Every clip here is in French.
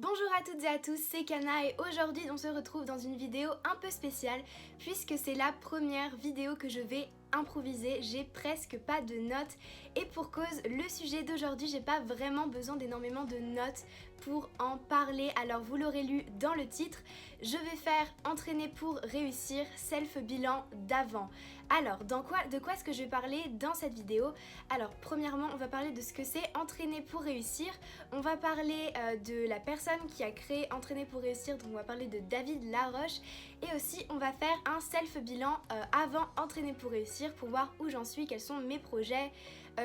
Bonjour à toutes et à tous, c'est Kana et aujourd'hui on se retrouve dans une vidéo un peu spéciale puisque c'est la première vidéo que je vais improviser, j'ai presque pas de notes et pour cause, le sujet d'aujourd'hui j'ai pas vraiment besoin d'énormément de notes pour en parler, alors vous l'aurez lu dans le titre, je vais faire entraîner pour réussir, self-bilan d'avant. Alors de quoi est-ce que je vais parler dans cette vidéo? Alors premièrement on va parler de ce que c'est entraîner pour réussir, on va parler de la personne qui a créé entraîner pour réussir, donc on va parler de David Laroche et aussi on va faire un self-bilan avant entraîner pour réussir pour voir où j'en suis, quels sont mes projets,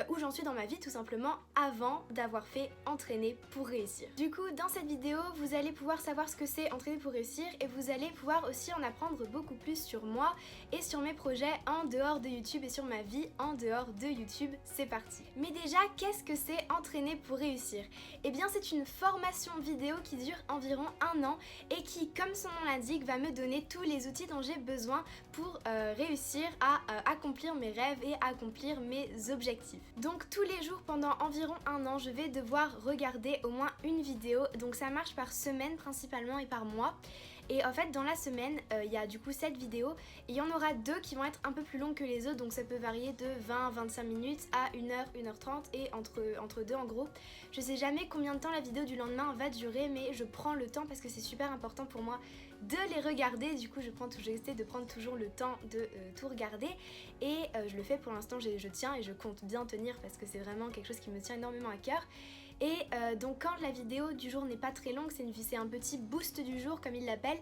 où j'en suis dans ma vie tout simplement avant d'avoir fait entraîner pour réussir. Du coup dans cette vidéo vous allez pouvoir savoir ce que c'est entraîner pour réussir et vous allez pouvoir aussi en apprendre beaucoup plus sur moi et sur mes projets en dehors de YouTube et sur ma vie en dehors de YouTube. C'est parti. Mais déjà qu'est-ce que c'est entraîner pour réussir? Eh bien c'est une formation vidéo qui dure environ 1 an et qui comme son nom l'indique va me donner tous les outils dont j'ai besoin pour réussir à accomplir mes rêves et accomplir mes objectifs. Donc tous les jours pendant environ 1 an je vais devoir regarder au moins une vidéo, donc ça marche par semaine principalement et par mois. Et en fait dans la semaine il y a du coup 7 vidéos et il y en aura 2 qui vont être un peu plus longues que les autres, donc ça peut varier de 20-25 minutes à 1h, 1h30 et entre deux en gros. Je sais jamais combien de temps la vidéo du lendemain va durer mais je prends le temps parce que c'est super important pour moi de les regarder, du coup j'essaie de prendre toujours le temps de tout regarder et je le fais pour l'instant, je tiens et je compte bien tenir parce que c'est vraiment quelque chose qui me tient énormément à cœur. Et donc quand la vidéo du jour n'est pas très longue, c'est un petit boost du jour comme il l'appelle,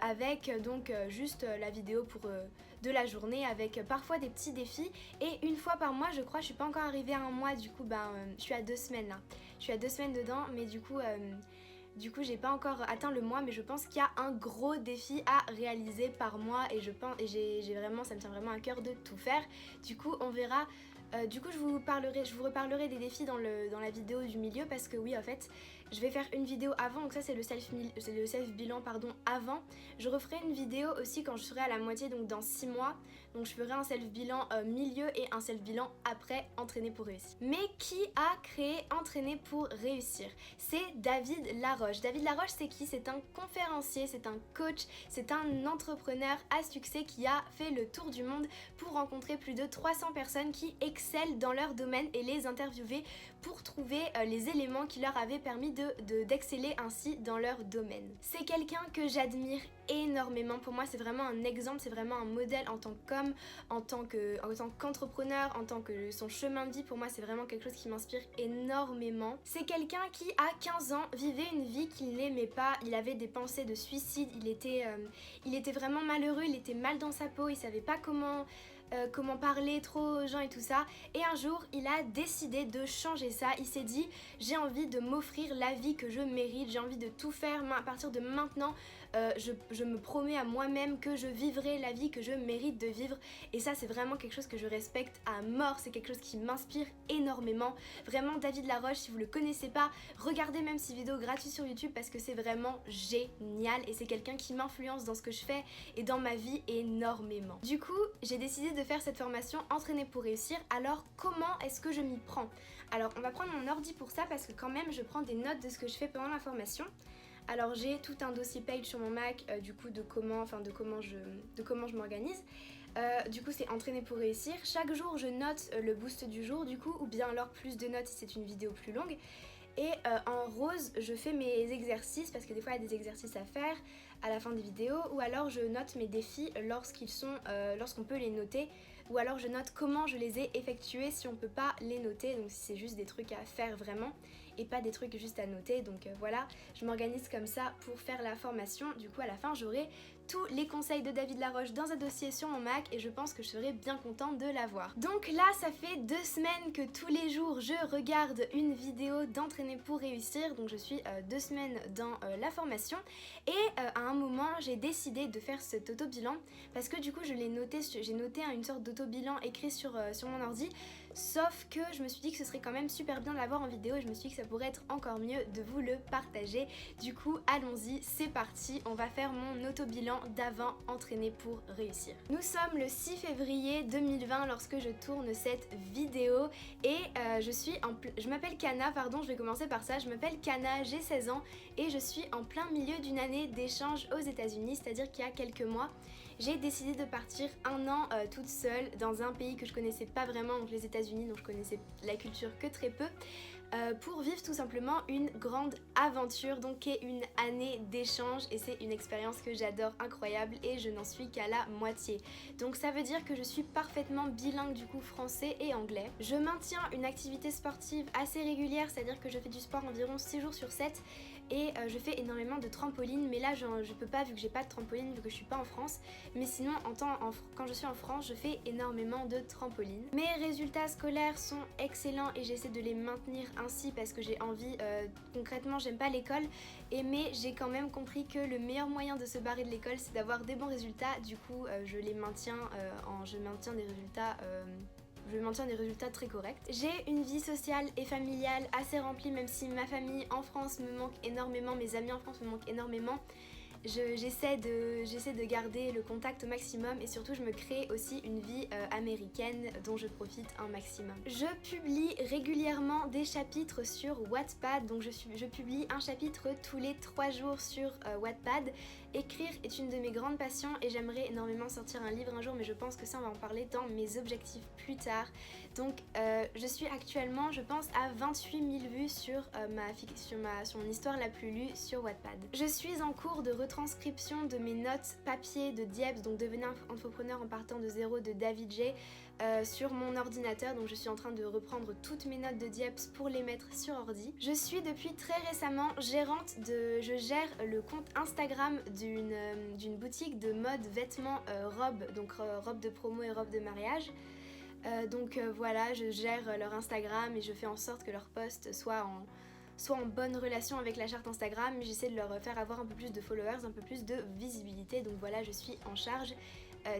avec donc juste la vidéo de la journée avec parfois des petits défis et une fois par mois je crois, je suis pas encore arrivée à un mois du coup je suis à 2 semaines là, je suis à 2 semaines dedans mais du coup j'ai pas encore atteint le mois mais je pense qu'il y a un gros défi à réaliser par mois et j'ai vraiment, ça me tient vraiment à cœur de tout faire. Du coup on verra. Du coup je vous reparlerai des défis dans la vidéo du milieu parce que oui en fait je vais faire une vidéo avant, donc ça c'est le self-bilan avant. Je referai une vidéo aussi quand je serai à la moitié, donc dans 6 mois. Donc je ferai un self-bilan milieu et un self-bilan après entraîner pour réussir. Mais qui a créé entraîner pour réussir? C'est David Laroche. David Laroche c'est qui? C'est un conférencier, c'est un coach, c'est un entrepreneur à succès qui a fait le tour du monde pour rencontrer plus de 300 personnes qui excellent dans leur domaine et les interviewer pour trouver les éléments qui leur avaient permis d'exceller ainsi dans leur domaine. C'est quelqu'un que j'admire énormément, pour moi c'est vraiment un exemple, c'est vraiment un modèle en tant qu'homme, en tant qu'entrepreneur, en tant que son chemin de vie, pour moi c'est vraiment quelque chose qui m'inspire énormément. C'est quelqu'un qui à 15 ans vivait une vie qu'il n'aimait pas, il avait des pensées de suicide, il était vraiment malheureux, il était mal dans sa peau, il savait pas comment parler trop aux gens et tout ça, et un jour il a décidé de changer ça. Il s'est dit j'ai envie de m'offrir la vie que je mérite, j'ai envie de tout faire à partir de maintenant, je me promets à moi-même que je vivrai la vie que je mérite de vivre et ça c'est vraiment quelque chose que je respecte à mort, c'est quelque chose qui m'inspire énormément. Vraiment David Laroche, si vous le connaissez pas, regardez même ses vidéos gratuites sur YouTube parce que c'est vraiment génial et c'est quelqu'un qui m'influence dans ce que je fais et dans ma vie énormément. Du coup j'ai décidé de faire cette formation entraîner pour réussir. Alors comment est-ce que je m'y prends? Alors on va prendre mon ordi pour ça parce que quand même je prends des notes de ce que je fais pendant la formation. Alors j'ai tout un dossier page sur mon Mac du coup de comment je m'organise. Du coup c'est entraîner pour réussir. Chaque jour je note le boost du jour du coup, ou bien alors plus de notes si c'est une vidéo plus longue. Et en rose je fais mes exercices parce que des fois il y a des exercices à faire à la fin des vidéos, ou alors je note mes défis lorsqu'on peut les noter, ou alors je note comment je les ai effectués si on peut pas les noter, donc si c'est juste des trucs à faire vraiment et pas des trucs juste à noter. Donc voilà, je m'organise comme ça pour faire la formation. Du coup à la fin j'aurai tous les conseils de David Laroche dans un dossier sur mon Mac et je pense que je serai bien contente de l'avoir. Donc là ça fait 2 semaines que tous les jours je regarde une vidéo d'entraîner pour réussir, donc je suis 2 semaines dans la formation et à un moment j'ai décidé de faire cet auto-bilan parce que du coup j'ai noté une sorte d'auto-bilan écrit sur mon ordi sauf que je me suis dit que ce serait quand même super bien de l'avoir en vidéo et je me suis dit que ça pourrait être encore mieux de vous le partager. Du coup allons-y, c'est parti, on va faire mon auto-bilan d'avant entraîné pour réussir. Nous sommes le 6 février 2020 lorsque je tourne cette vidéo et je m'appelle Kana, pardon, je vais commencer par ça, je m'appelle Kana, j'ai 16 ans et je suis en plein milieu d'une année d'échange aux États-Unis, c'est-à-dire qu'il y a quelques mois, j'ai décidé de partir un an toute seule dans un pays que je connaissais pas vraiment, donc les États-Unis, donc je connaissais la culture que très peu, pour vivre tout simplement une grande aventure, donc qui est une année d'échange et c'est une expérience que j'adore, incroyable, et je n'en suis qu'à la moitié. Donc ça veut dire que je suis parfaitement bilingue du coup français et anglais. Je maintiens une activité sportive assez régulière, c'est-à-dire que je fais du sport environ 6 jours sur 7 et je fais énormément de trampoline, mais là je peux pas vu que j'ai pas de trampoline vu que je suis pas en France, mais sinon quand je suis en France je fais énormément de trampoline. Mes résultats scolaires sont excellents et j'essaie de les maintenir ainsi parce que j'ai envie, concrètement j'aime pas l'école mais j'ai quand même compris que le meilleur moyen de se barrer de l'école c'est d'avoir des bons résultats, du coup je maintiens des résultats très corrects. J'ai une vie sociale et familiale assez remplie, même si ma famille en France me manque énormément, mes amis en France me manquent énormément. J'essaie de garder le contact au maximum et surtout je me crée aussi une vie américaine dont je profite un maximum. Je publie régulièrement des chapitres sur Wattpad, donc je publie un chapitre tous les 3 jours sur Wattpad. Écrire est une de mes grandes passions et j'aimerais énormément sortir un livre un jour, mais je pense que ça on va en parler dans mes objectifs plus tard. Donc je suis actuellement je pense à 28 000 vues sur mon histoire la plus lue sur Wattpad. Je suis en cours de retranscription de mes notes papier de Dieppe, donc devenir entrepreneur en partant de zéro de David J, sur mon ordinateur, donc je suis en train de reprendre toutes mes notes de Dieppe pour les mettre sur ordi. Je suis depuis très récemment je gère le compte Instagram d'une boutique de mode vêtements robes, donc robes de promo et robes de mariage. Voilà, je gère leur Instagram et je fais en sorte que leurs posts soient en bonne relation avec la charte Instagram, mais j'essaie de leur faire avoir un peu plus de followers, un peu plus de visibilité, donc voilà, je suis en charge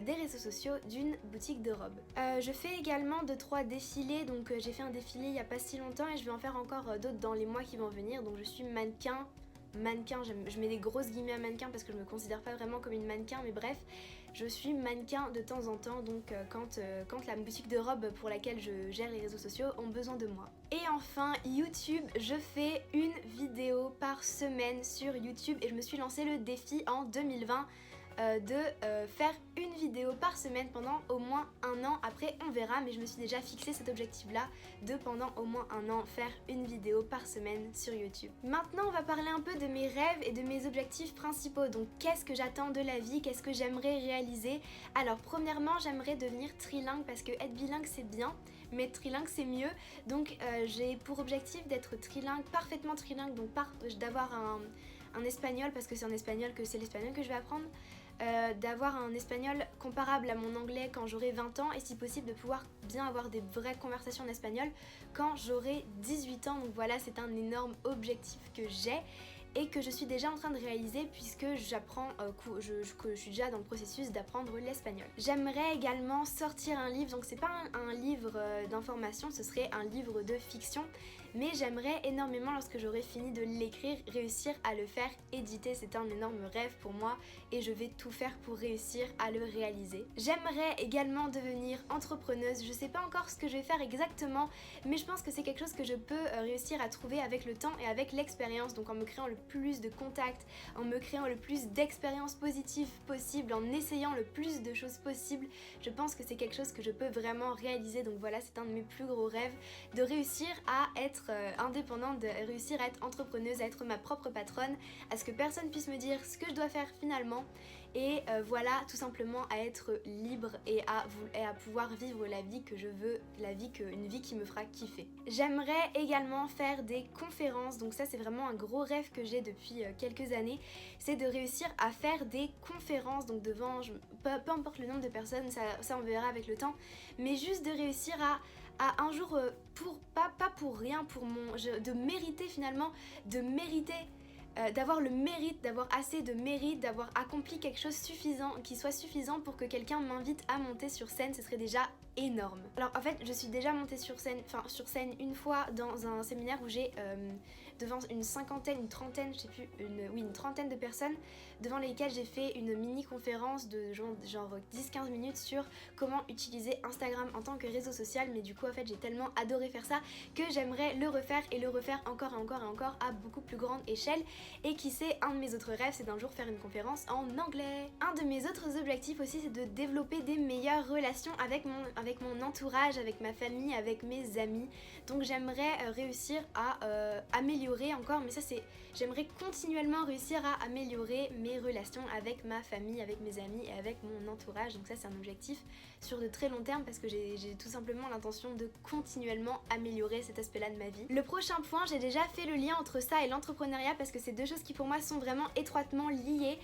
des réseaux sociaux d'une boutique de robes. Je fais également 2-3 défilés, donc j'ai fait un défilé il n'y a pas si longtemps et je vais en faire encore d'autres dans les mois qui vont venir, donc je suis mannequin, je mets des grosses guillemets à mannequin parce que je me considère pas vraiment comme une mannequin, mais bref, je suis mannequin de temps en temps, donc quand la boutique de robes pour laquelle je gère les réseaux sociaux ont besoin de moi. Et enfin YouTube, je fais une vidéo par semaine sur YouTube et je me suis lancé le défi en 2020 de faire une vidéo par semaine pendant au moins un an. Après on verra, mais je me suis déjà fixé cet objectif là de pendant au moins un an faire une vidéo par semaine sur YouTube. Maintenant on va parler un peu de mes rêves et de mes objectifs principaux, donc qu'est-ce que j'attends de la vie, qu'est-ce que j'aimerais réaliser. Alors premièrement j'aimerais devenir trilingue parce que être bilingue c'est bien, mais trilingue c'est mieux, donc j'ai pour objectif d'être trilingue, parfaitement trilingue, donc d'avoir un espagnol, parce que c'est en espagnol que c'est l'espagnol que je vais apprendre, d'avoir un espagnol comparable à mon anglais quand j'aurai 20 ans et si possible de pouvoir bien avoir des vraies conversations en espagnol quand j'aurai 18 ans. Donc voilà, c'est un énorme objectif que j'ai et que je suis déjà en train de réaliser puisque j'apprends, je suis déjà dans le processus d'apprendre l'espagnol. J'aimerais également sortir un livre, donc c'est pas un livre d'information, ce serait un livre de fiction, mais j'aimerais énormément, lorsque j'aurai fini de l'écrire, réussir à le faire éditer. C'est un énorme rêve pour moi et je vais tout faire pour réussir à le réaliser. J'aimerais également devenir entrepreneuse, je sais pas encore ce que je vais faire exactement, mais je pense que c'est quelque chose que je peux réussir à trouver avec le temps et avec l'expérience, donc en me créant le plus de contacts, en me créant le plus d'expériences positives possible, en essayant le plus de choses possibles. Je pense que c'est quelque chose que je peux vraiment réaliser, donc voilà, c'est un de mes plus gros rêves, de réussir à être indépendante, de réussir à être entrepreneuse, à être ma propre patronne, à ce que personne puisse me dire ce que je dois faire finalement, et voilà, tout simplement à être libre et à pouvoir vivre la vie que je veux, une vie qui me fera kiffer. J'aimerais également faire des conférences, donc ça c'est vraiment un gros rêve que j'ai depuis quelques années, c'est de réussir à faire des conférences, donc devant, peu importe le nombre de personnes, ça on verra avec le temps, mais juste de réussir à un jour, pas pour rien, de mériter finalement, de mériter d'avoir le mérite, d'avoir assez de mérite, d'avoir accompli quelque chose suffisant, qui soit suffisant pour que quelqu'un m'invite à monter sur scène, ce serait déjà énorme. Alors en fait je suis déjà montée sur scène une fois dans un séminaire où j'ai devant une cinquantaine, une trentaine, je sais plus, une trentaine de personnes devant lesquelles j'ai fait une mini conférence de genre 10-15 minutes sur comment utiliser Instagram en tant que réseau social, mais du coup en fait j'ai tellement adoré faire ça que j'aimerais le refaire et le refaire encore et encore et encore à beaucoup plus grande échelle. Et qui sait, un de mes autres rêves c'est d'un jour faire une conférence en anglais. Un de mes autres objectifs aussi c'est de développer des meilleures relations avec mon entourage, avec ma famille, avec mes amis. Donc j'aimerais réussir à améliorer encore, mais ça c'est, j'aimerais continuellement réussir à améliorer mes relations avec ma famille, avec mes amis et avec mon entourage. Donc ça c'est un objectif sur de très long terme parce que j'ai tout simplement l'intention de continuellement améliorer cet aspect-là de ma vie. Le prochain point, j'ai déjà fait le lien entre ça et l'entrepreneuriat parce que c'est deux choses qui pour moi sont vraiment étroitement liées.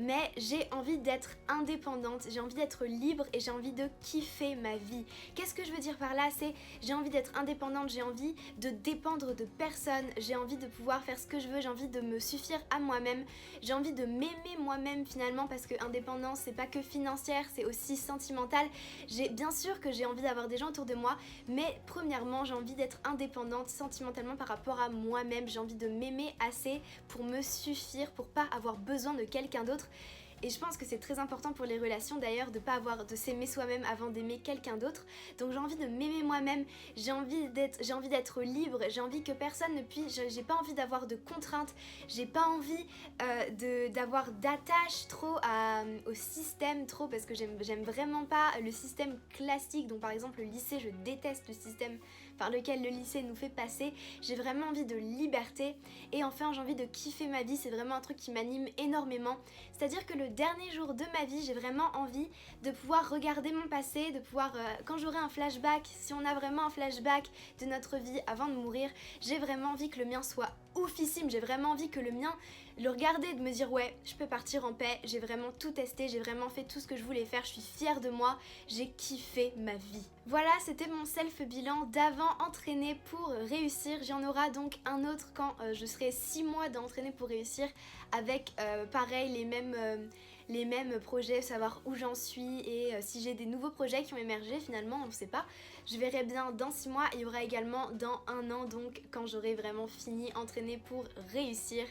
Mais j'ai envie d'être indépendante, j'ai envie d'être libre et j'ai envie de kiffer ma vie. Qu'est-ce que je veux dire par là? C'est j'ai envie d'être indépendante, j'ai envie de dépendre de personne, j'ai envie de pouvoir faire ce que je veux, j'ai envie de me suffire à moi-même, j'ai envie de m'aimer moi-même finalement parce que indépendance c'est pas que financière, c'est aussi sentimental. Bien sûr que j'ai envie d'avoir des gens autour de moi, mais premièrement j'ai envie d'être indépendante sentimentalement par rapport à moi-même, j'ai envie de m'aimer assez pour me suffire, pour pas avoir besoin de quelqu'un d'autre. Et je pense que c'est très important pour les relations d'ailleurs de s'aimer soi-même avant d'aimer quelqu'un d'autre. Donc j'ai envie de m'aimer moi-même, j'ai envie d'être libre, j'ai envie que personne ne puisse, j'ai pas envie d'avoir de contraintes, j'ai pas envie d'avoir d'attache trop au système trop parce que j'aime vraiment pas le système classique. Donc par exemple le lycée, je déteste le système par lequel le lycée nous fait passer. J'ai vraiment envie de liberté et enfin j'ai envie de kiffer ma vie, c'est vraiment un truc qui m'anime énormément. C'est-à-dire que le dernier jour de ma vie, j'ai vraiment envie de pouvoir regarder mon passé, de pouvoir, quand j'aurai un flashback, si on a vraiment un flashback de notre vie avant de mourir, j'ai vraiment envie que le mien soit oufissime, j'ai vraiment envie que le mien, le regarder et de me dire ouais, je peux partir en paix, j'ai vraiment tout testé, j'ai vraiment fait tout ce que je voulais faire, je suis fière de moi, j'ai kiffé ma vie. Voilà, c'était mon self-bilan d'avant entraîné pour réussir. J'en aura donc un autre quand je serai 6 mois d'entraîner pour réussir avec pareil les mêmes projets, savoir où j'en suis et si j'ai des nouveaux projets qui ont émergé finalement, on ne sait pas. Je verrai bien dans 6 mois, il y aura également dans 1 an, donc quand j'aurai vraiment fini entraîner pour réussir.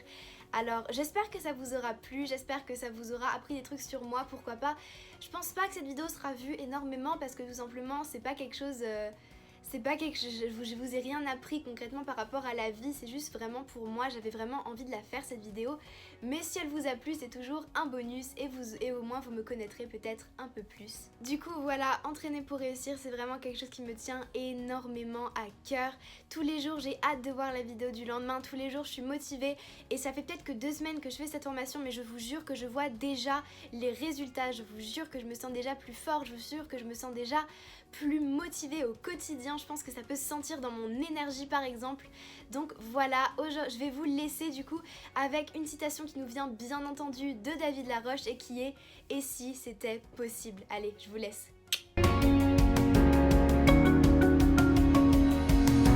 Alors j'espère que ça vous aura plu, j'espère que ça vous aura appris des trucs sur moi, pourquoi pas. Je pense pas que cette vidéo sera vue énormément parce que tout simplement c'est pas quelque chose... je vous ai rien appris concrètement par rapport à la vie, c'est juste vraiment pour moi, j'avais vraiment envie de la faire cette vidéo. Mais si elle vous a plu, c'est toujours un bonus et au moins vous me connaîtrez peut-être un peu plus. Du coup voilà, entraîner pour réussir, c'est vraiment quelque chose qui me tient énormément à cœur. Tous les jours j'ai hâte de voir la vidéo du lendemain, tous les jours je suis motivée et ça fait peut-être que 2 semaines que je fais cette formation, mais je vous jure que je vois déjà les résultats, je vous jure que je me sens déjà plus forte, je vous jure que je me sens déjà plus motivée au quotidien. Je pense que ça peut se sentir dans mon énergie par exemple. Donc voilà, je vais vous laisser du coup avec une citation qui nous vient bien entendu de David Laroche et qui est « Et si c'était possible ?» Allez, je vous laisse.